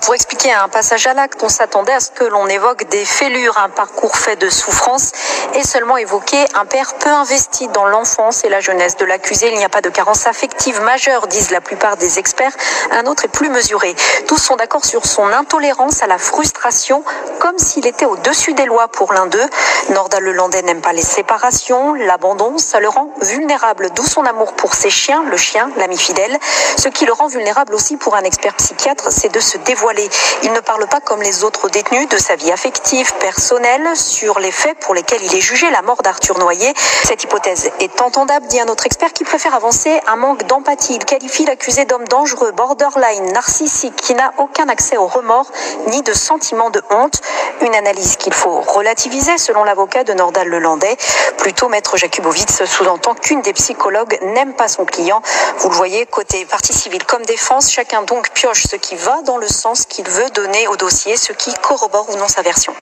Pour expliquer un passage à l'acte, on s'attendait à ce que l'on évoque des fêlures, un parcours fait de souffrance et seulement évoquer un père peu investi dans l'enfance et la jeunesse de l'accusé. Il n'y a pas de carence affective majeure, disent la plupart des experts. Un autre est plus mesuré. Tous sont d'accord sur son intolérance à la frustration, comme s'il était au-dessus des lois pour l'un d'eux. Nordal-Lelandais n'aime pas les séparations, l'abandon, ça le rend vulnérable, d'où son amour pour ses chiens, le chien, l'ami fidèle. Ce qui le rend vulnérable aussi pour un expert psychiatre, c'est de se dévoiler. Il ne parle pas comme les autres détenus de sa vie affective, personnelle, sur les faits pour lesquels il est jugé, la mort d'Arthur Noyer. Cette hypothèse est entendable, dit un autre expert qui préfère avancer un manque d'empathie. Il qualifie l'accusé d'homme dangereux, borderline, narcissique, qui n'a aucun accès au remords ni de sentiment de honte. Une analyse qu'il faut relativiser selon l'avocat de Nordal-Lelandais. Plutôt, maître Jakubowicz sous-entend qu'une des psychologues n'aime pas son client. Vous le voyez, côté partie civile comme défense, chacun donc pioche ce qui va dans le sens qu'il veut donner au dossier, ce qui corrobore ou non sa version.